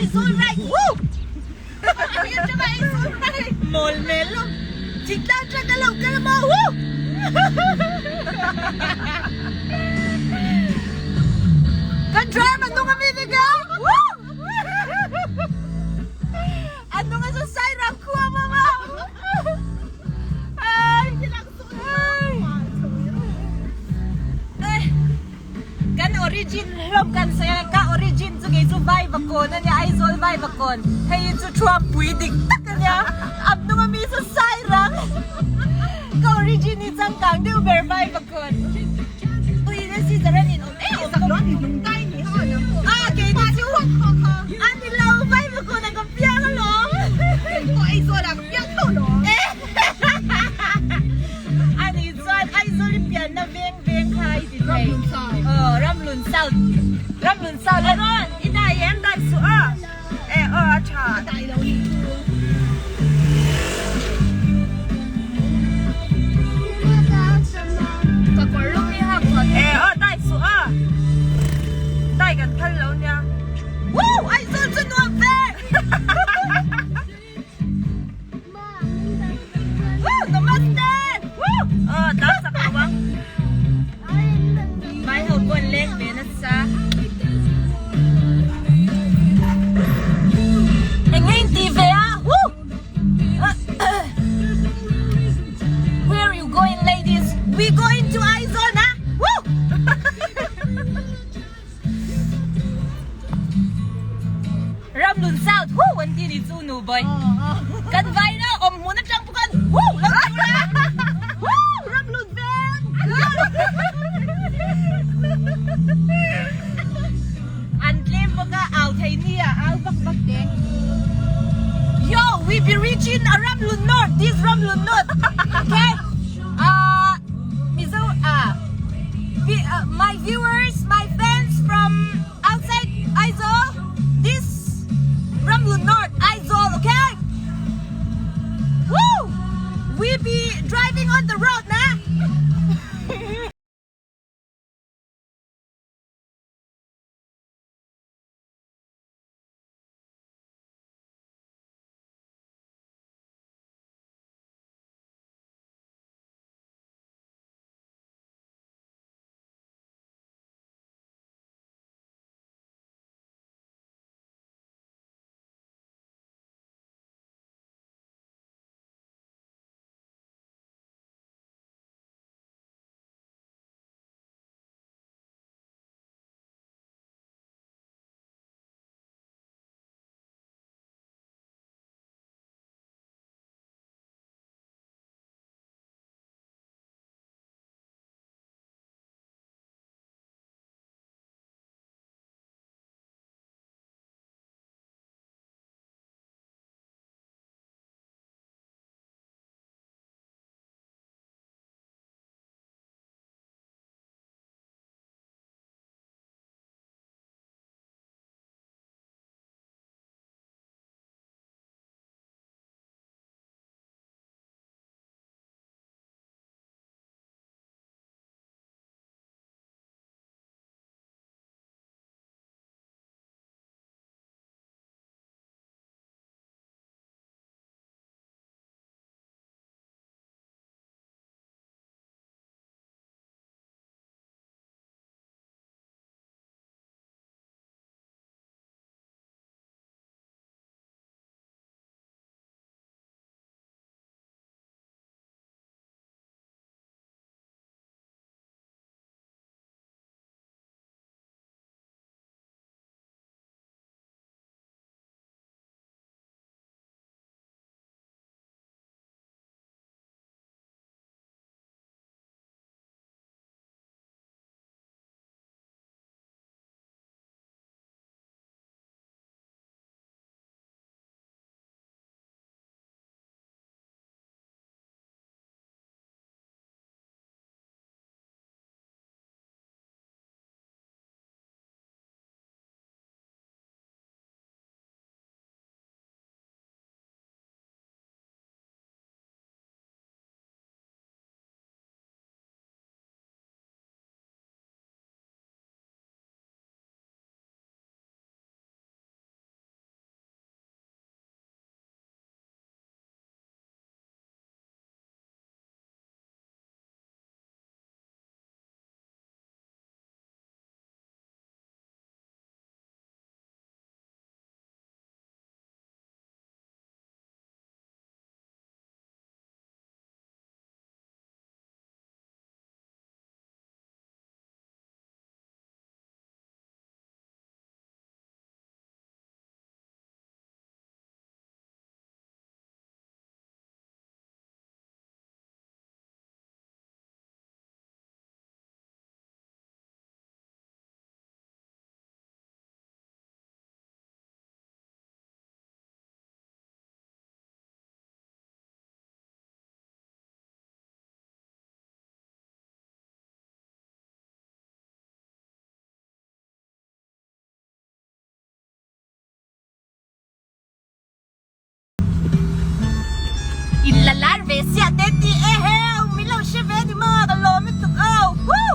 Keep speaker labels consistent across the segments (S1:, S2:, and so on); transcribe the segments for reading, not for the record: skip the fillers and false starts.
S1: Aizol right. Woo! Ayan siya Aizol right. Mol melo. Chiklan siya galaw mo. Woo! Kan-drive ano nga minigaw? Woo! Ano nga sa sayrang kuha mama? Ay! Ay! Kan origin ram kan saya ka origin sige survive ako na niya ay survive ako. Hey it's a Trump pwedeng tak niya. Abno nga mi sa sayrang. Ka origin ni sang kang di survive ako. Uy na si Zaranin. Sa doon tay ni ho na. Ah kay ni su. Ani law survive ako na kampya ka lo. Ko ay so lang kampya ko lo. Ani zon ay zolipian na beng hai di tay. Ramlun South. Ramlun South. Aron, idayen dan su'a. Cha. Dai lo yi. Ka korlong ni ha ko. Dai su'a. Dai kan kan lo nya. Woo! Ai zon zon no be. Woo! Namaste. Woo! Da sa kawang. Mai hậu quân lên về nó xa. Anh nghe tí về à? Woo! Where are you going, ladies? We going to Arizona? Woo! Ramlun South. Woo!วันที่นี่สู้หนูบ่อยกันไว้นะอมหัวนักจังพวกกัน Woo! Woo! Ramlun Van! Unclaim mga out hay niya, bak ding. Yo, we be reaching Ramlun North. This Ramlun North. Okay? My viewers, my fans from outside Aizol, this Ramlun North, Aizol, okay? Woo! We be driving on the road, nah? sia teti e heu mi lo cheve di ma da lo mi tu au woo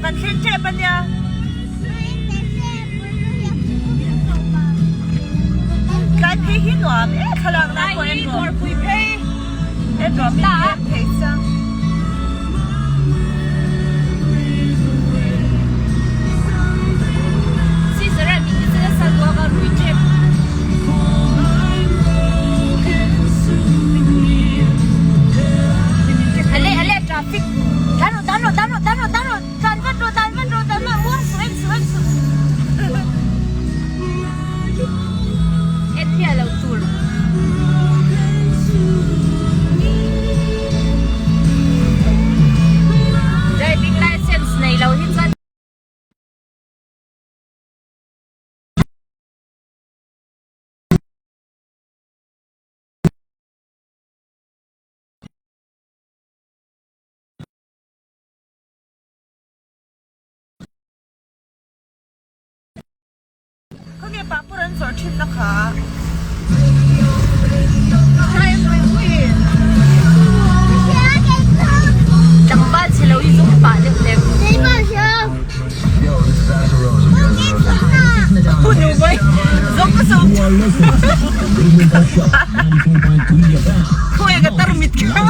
S1: kan kece pa niya kan hihinuam kalang na ko ito ito minigay sa si Sarah minigay sa dua ka rujip ale traffic dano Etnia lau tur. Driving license na ilaw hinsan. Kung papuran sortin na ka. Tambal sila yung palit lem. Puno ba? Zong ka sa Kuya ka tarumit ka.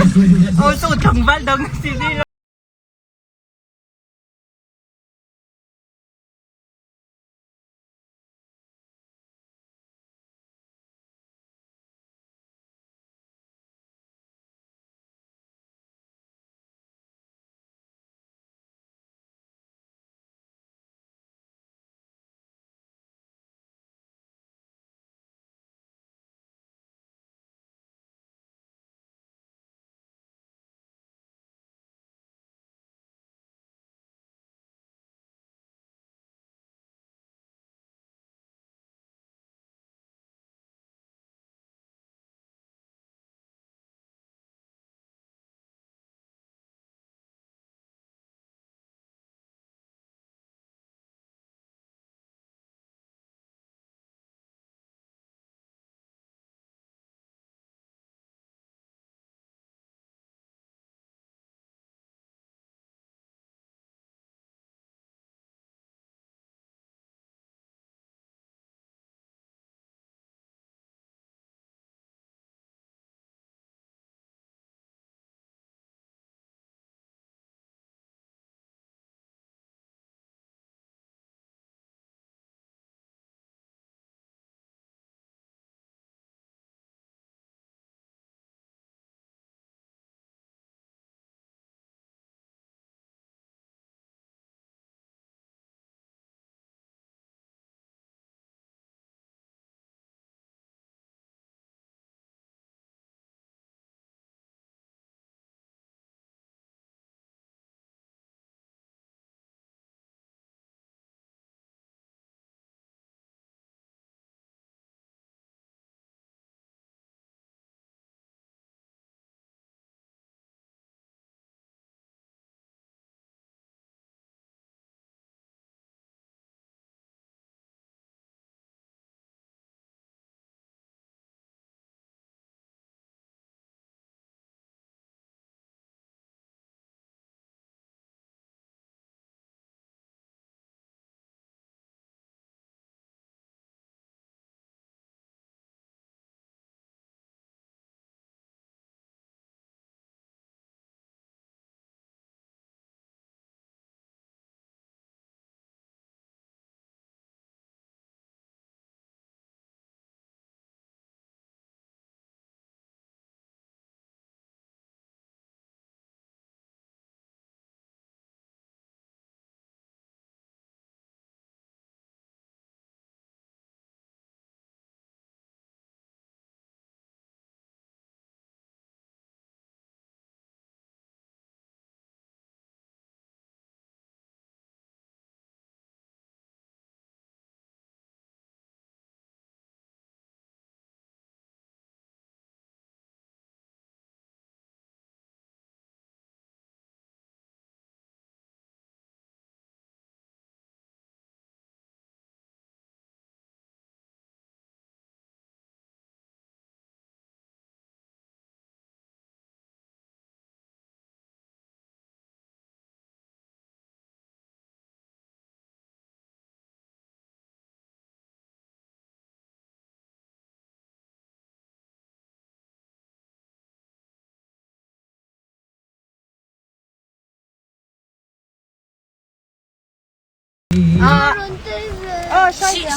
S1: O so tambal daw sila.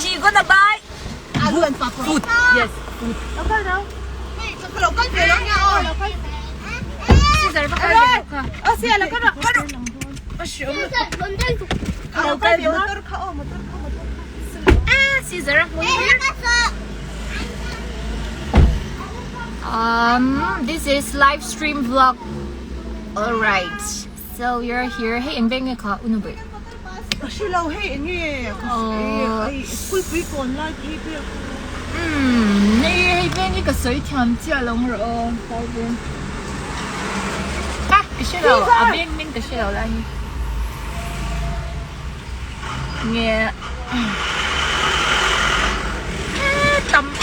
S1: She gonna buy food. Yes. Caesar, siya lang ka. Caesar, this is live stream vlog. All right. So you're here. Hey, anh bên nghe có Nuboihi.
S2: Kasi lâu hey nghe. School break online here.
S1: Hey, bên cái suy thiam chia long rồi. Tại bên. Cái suy lâu, bên cái suy lâu lại. Nghe. Tầm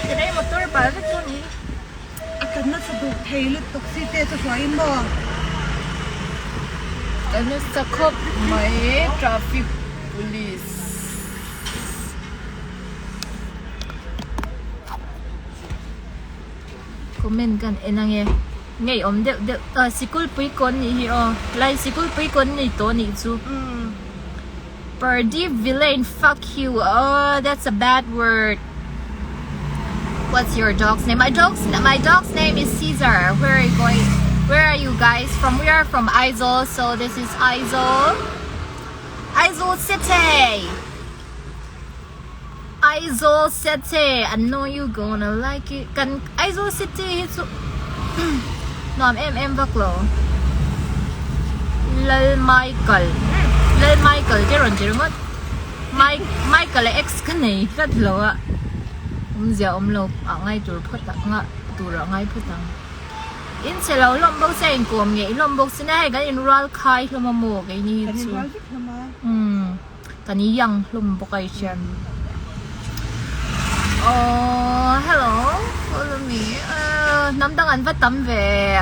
S1: cái đây một tôi bảo rất tốt nhỉ.
S2: Akan na sa dughay lutok city sa Suain mo.
S1: Ano sa kop may traffic police. Comment kan enang ye. Ngay om de sikul pui kon ni hi lai sikul pui kon ni to ni chu. Party villain, fuck you. Oh, that's a bad word. What's your dog's name? My dog's name is Caesar. Where are you going? Where are you guys from? We are from Aizzol, so this is Aizzol City. Aizzol City. I know you gonna like it. Can Aizzol City it's no, I'm baklo. Lal Michael, cái rồi chị đúng không? Michael là ex cái này rất lâu ạ. Giờ ông lâu ở ngay tụi phật ngạ tụi ở ngay phật tăng. In sẽ lâu lom bốc sẽ gồm nghe lom bốc sẽ này cái in roll khai lom mồ cái này chứ. Cái này yang lom bốc cái chân. Oh, hello, follow me. Nam đang ăn vật tắm về.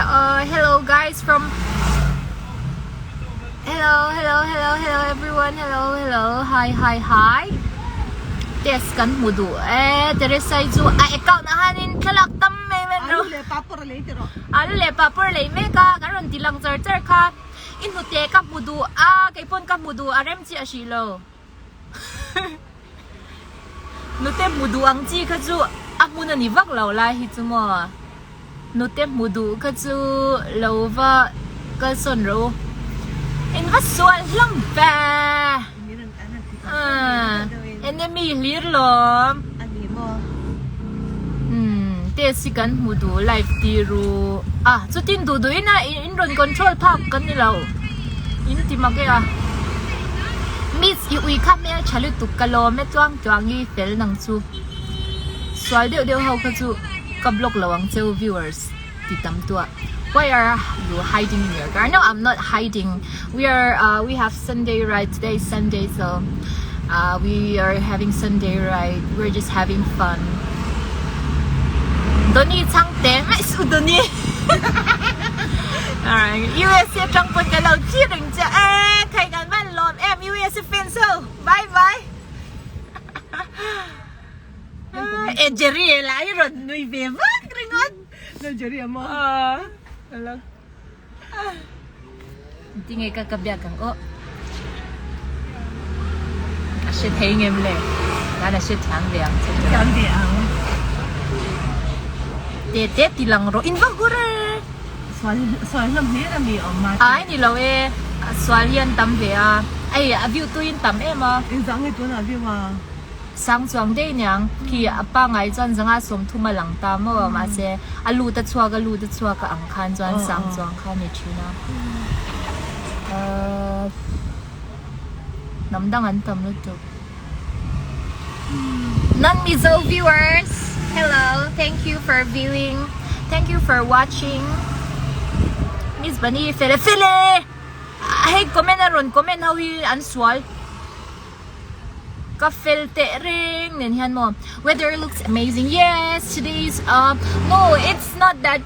S1: Hello guys from. Hello everyone. Hello. Hi. Test kan mudu. Teresa Pachuau. Ikaw na hanin kalak tam me
S2: Ano le papor later.
S1: Ano le papor le me ka karon tilang charger ka. Inute ka mudu. Kay pon ka mudu arem chi asilo. Nute mudu ang chi ka chu amuna ni vak law la hi chu mo. Nute mudu ka chu lova ka son ro. In was sual lang ba? Enemy lir lom.
S2: Ani mo.
S1: Tesikan mudu live tiru. So tin dudu ina in run control park kan nilaw. In timake Miss ui khap me chalu tukalo me tuang yi fel nang chu. Swal deu hau ka chu ka block lawang cheu viewers titam tua. Why are you hiding in your car? No, I'm not hiding. We have Sunday ride. Today is Sunday, so we are having Sunday ride. We're just having fun. Doni changte mai su doni. Alright, USA trong quân cái lâu chia đừng cho thầy ngàn văn lòm em USA fan so. Bye. Jerry lại rồi nuôi về vác rồi ngon.
S2: Jerry mo.
S1: Alam. Tingay ka kabiyak ang shit hang em le. Nana shit hang liang.
S2: Hang liang.
S1: Tete tilang ro inva gure.
S2: Swal lam he na mi ma.
S1: Ai ni lo swal yan tam ve Ai view tu in tam em
S2: Izang ito na view
S1: sang chuang de nyang ki apa ngai chon zanga som thuma lang ta mo ma se alu ta chua ka ang khan chon sang chuang khan ni thina namdang an tam lu tu non mizo viewers, hello, thank you for viewing, thank you for watching. Miss Bunny fele hey comment how he answal ka-filte ring ninhan mo. Weather looks amazing. Yes, today's no, it's not that.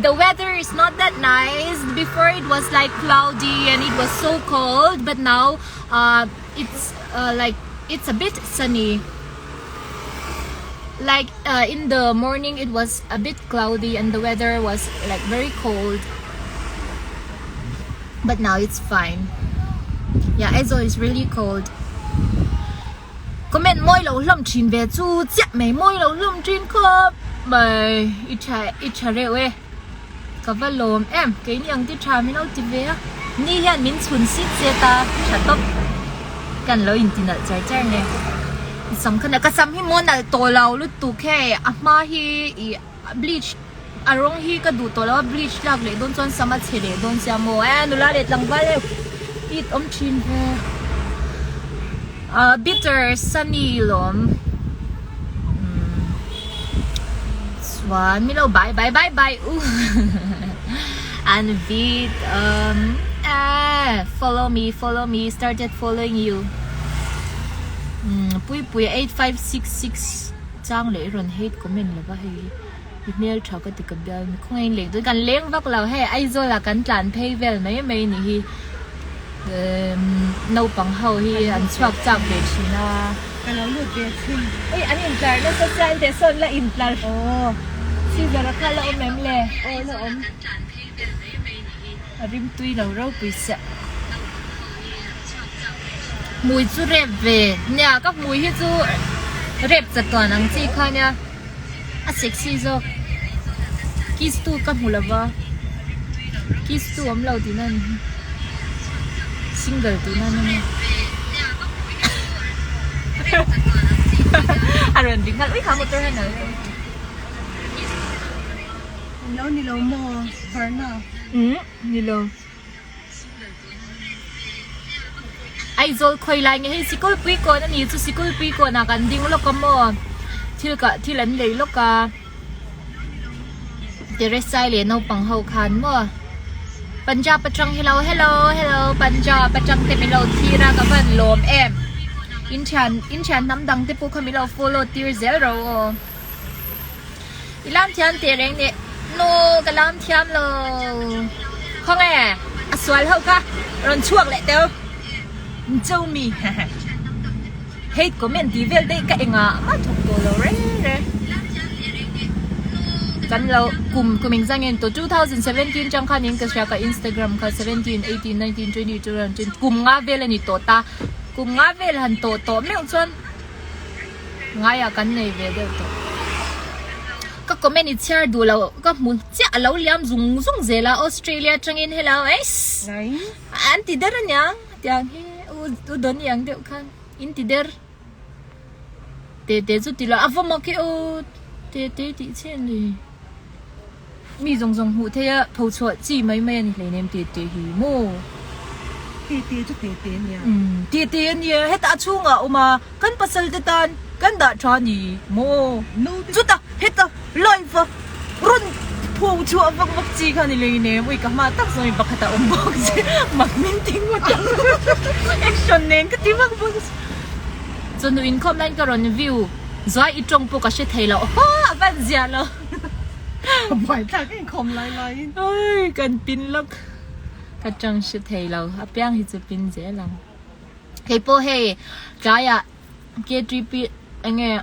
S1: The weather is not that nice. Before it was like cloudy and it was so cold, but now it's like it's a bit sunny. Like in the morning it was a bit cloudy and the weather was like very cold, but now it's fine. Yeah, Aizo is really cold. Comment môi lâu lom chín về chú chắc mấy môi lâu lom chín khop mày ít chả rượu ấy có vài lồm em cái nhang tí trà mình đâu tí về á ni hiện mình chuẩn xịt xe ta chả tốt cần lâu internet chơi chơi nè sắm khăn cái sắm hi món là tổ lâu lúc tụ khe mà hi bleach arong hi cái đủ tổ lâu bleach lạc lệ đôn chọn sắm chế lệ đôn xem mồ nụ la lệ lăng vài ít chín về bitter sunny lom swan milo bye and vid follow me started following you pui 8566 trang lệ run hate comment là ba hay email chào cái từ cầm đơn không anh lệ tôi cần lén vác lào hay ai rồi là cần tràn pay về mấy nỉ nấu bằng hậu hi ăn swag chạm về chi na
S2: cái nó lụt về xin
S1: anh implant nó sẽ chạy để sơn là implant xin giờ là khai là ôm em lệ là ôm rim tui đầu rau bì sạ mùi chú rẹp về nhà các mùi hi chú rẹp giật toàn ăn chi khai nha sexy rồi kiss tu các mùi là ba kiss tu ấm lâu thì nên single tu nên Aaron đứng ngay khá một tôi hay nữa
S2: lâu ni lâu mò Verna
S1: ni lâu ai rồi khơi lại nghe sikol pui ko na ni chu sikol pui ko na kan ding lo ka mo thil an lei lo ka Teresa le no pang ho khan mo Punjab Pachang hello Punjab Pachang te milo thira ka ban lom em in chan nam dang te pu khamilo follow tier 0 ilam thian te reng ne no kalam thiam lo không à aswal ho ka ron chuak le teo châu mi hate comment tí về đây cái ngã mà thuộc đồ lâu reกันเรากลุ่มmình ra nghiênตัว2017จังคันยังกระชากInstagram ค่ะ17 18 19 20 21กลุ่มงาเวลนี่ตัวตากลุ่มงาเวลหันตัวไม่เอาชวนงายกันในเวลตัวก็คอมเมนต์แชร์ดูเราก็มุนเจ้าเราเลี้ยงซุงเซล่าออสเตรเลียจังอินเฮล่าเอสอันที่เดินยังอย่างเฮ้อุดรยังเดียวกันอินที่เดินเตจุดที่เราavô mà cáiเตที่เช่นเลยมีจงหูเทียผู้ช่วยจีไม่นี่เลยเนี่ยเตหิโม
S2: จะเตเนี่ย
S1: เตเนี่ยให้ตาชุ่งอ่ะออกมากันปัสสาวะตันกันด่าชานีโมจุดอ่ะให้ตาไลฟ์รุ่นผู้ช่วยบักจีกันนี่เลยเนี่ยวิ่งมาตักสมัยบักตาบักจีมักมินทิ้งหมดแอคชั่นเนี่ยก็ที่บักจนดูอินคอมเมนต์ก็รอนวิวซอยอีตรงปกติเทเราฮ่าบันเสียแล้ว
S2: บ่อยจากไอ้คอมไล่
S1: เอ้ยกันปินลักกระจังชิเทเราอาเปียงที่จะปินเจลังเฮ้ยโปเฮ้กายอะเกตรีปีเงี้ย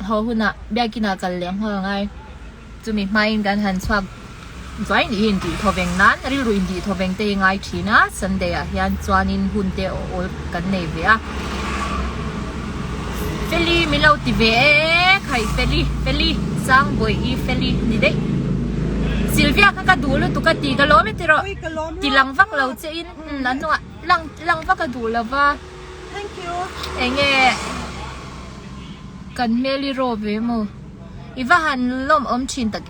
S1: เขาหุ่นอะเบียกินอะกันเลี้ยงเขาไงจะมีไม่กันหันสวักซอยนี่อินดีทวีนั้นริรุอินดีทวีเตยไงชีนะสันเดียยันจวนินหุ่นเตอโอกันเนเวียเฟลี่มิลาวติเวใครเฟลี่สังบอยอีเฟลี่นี่เด้ซิลเวียก็กระดูแล้วตุกตีกะล้อไม่ติรอตีลังฟักเราเจอินนั่นว่ะลังฟักกระดูแล้วว่า
S2: thank you
S1: เงี้ยกันเมลิโรเวโมอีว่าหันลมอมชินตัก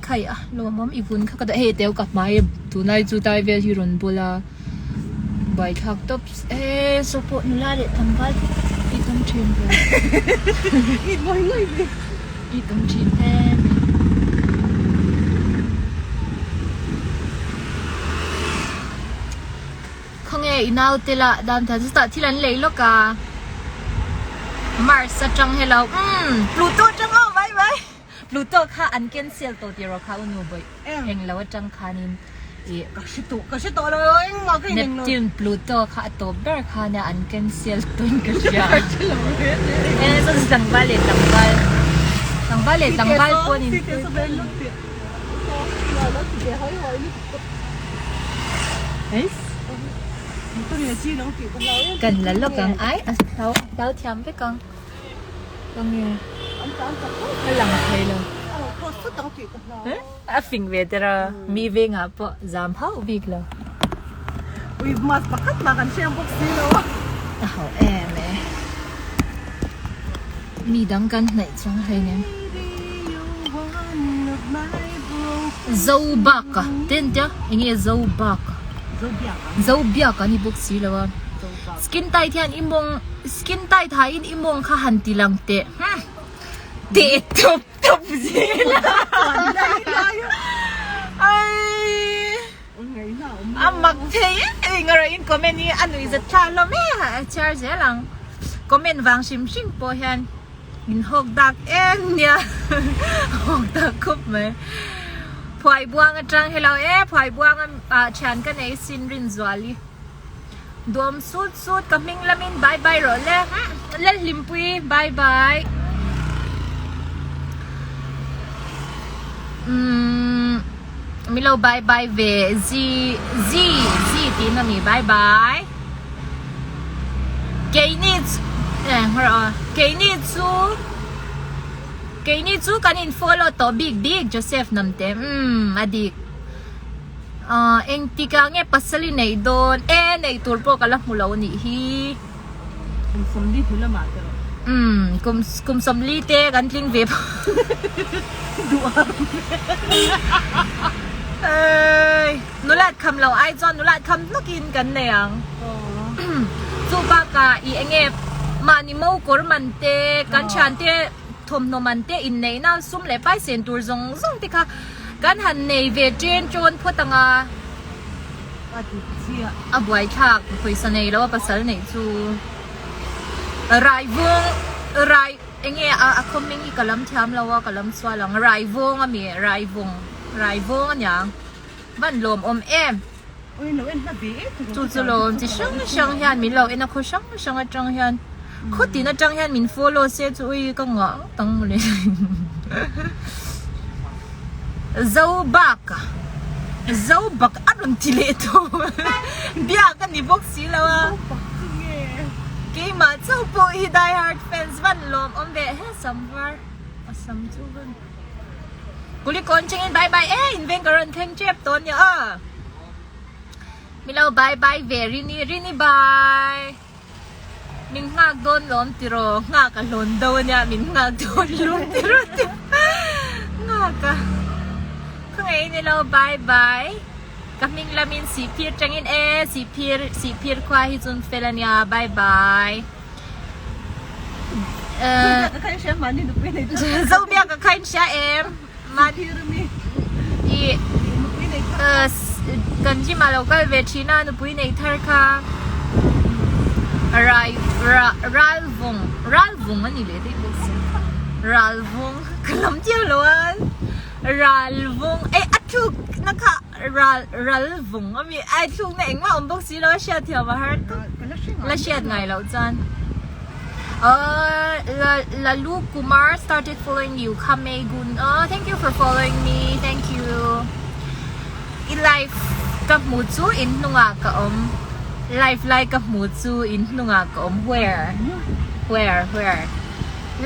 S1: ใครอะลมอมอีบุญเขาก็ได้เดียวกับไม้ตัวนายจูตายเวฮิรุนบุลาใบทักตบสปอนุลาเด็ดทั้งบ้านอีต้องชินเลย
S2: อีบ่อยเลย
S1: อีต้องชินแทนข้างเงี้ยอีน่าเตละดามทัศน์ที่หลังเลยลูกกามาร์สจังให้เราพลูโตจังเอาไว้พลูโตค่ะอันเกนเซียลตัวเดียวค่ะอุณูบอยเห็นแล้วว่าจังค่ะนี่
S2: ก็ชิโตเลยมาก็
S1: เนป
S2: ยัง
S1: จูนพลูโตค่ะตัวเบอร์ค่ะเนี่ยอันเกนเซียลตัวนี้ก็ยาสุดสังบาลตังบาลคนนี้เฮ้ย
S2: ตัวนี้จีน้องจีกันเรา
S1: กันแล้วเรากังไอ้เราทำไปกังกังเนี่ย
S2: อันตามจาก
S1: ไม่หลังใครเลย
S2: ก็สุดต้องจีกันเรา
S1: อ่ะฟิงเวทเรามีเวงอ่ะปะจามเขาวิกแล้ว
S2: อุ้ยมาสักพักมากันเชียงบุกซีแล้ว
S1: อ้าวแอมเลยมีดังกันไหนจังให้เนี่ยZoubak, tenta, ini Zoubak. Zoubak ni buksi lawan. Skin tight yan skin tight hain imong kahanti lang te. Te top sila. Ay. Amak te ngarain komen ni ano is a chalo me charge lang. Komen wang sim po yan. In hog dak niya. Hog dak kup me. พอยบวงจังให้เราพอยบวงฉันกันในซินรินจวลีดวมสุดกับมิงละมินบายบายรอเล่ลิมปุยบายบายมิเราบายบายเวจีตีน่ะมีบายบายเกนี่เกนี่จูกันอิน follow ตัว big Joseph namte adik eng tika nge pasali nei don nei turpo kala mulaw ni hi
S2: somli thula ma te
S1: kum somli te kan tling ve nulat kham lo ai jon nulat kham nakin kan neang chu ba ka I enge mani mo kor man te kan chan te thom no man te in nei na sum le pai sen tur zong ti kha kan han nei ve chen chon photanga abuai thak poi sa nei lo pasal nei chu rai enge a coming I kalam tham lawa kalam swa lang rai vong ami rai vong anyang ban lom em
S2: oi no en na bi
S1: chu lom chi shang hian mi lo en a kho shang a chang hian kho tin a chang hian min follow se chu ui ka nga tang le Zoubak aron tile to bia kan ni box si lawa ke ma chu po I die hard fans van lom be he somewhere asam chu gan kuli kon ching bye bye in ven karon theng chep ton ya mi lo bye very ni bye min ngak don lom tiro ngak a lon do nya min ngak don lom tiro ngak ka kung ni lo bye kaming lamin si pir changin si pir kwa hi chun felania bye
S2: kan siya man ni pe nei
S1: Zoubia ka kain siya man
S2: here me
S1: I kanji malokal vechina no pui nei thar ka Ralvung ani le dei box Ralvung kalam tia loan Ralvung atuk naka Ralvung ami atuk na engma box si lo sha thia ma har la shed ngai lo chan Lalu Kumar started following you Kamegun thank you for following me thank you in life kap mu chu in nunga ka life like kap mu chu in nunga ka where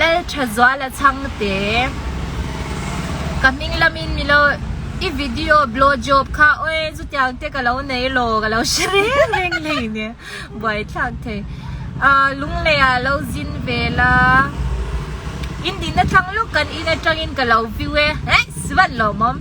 S1: la chazwa la chang te kaming lamin milo I video blow job ka oi zu tyang te ka lo nei lo ka lo shreng leng ne boy thak the lung le lo zin vela in din na thang lu kan in a changin ka lo view swan lo mom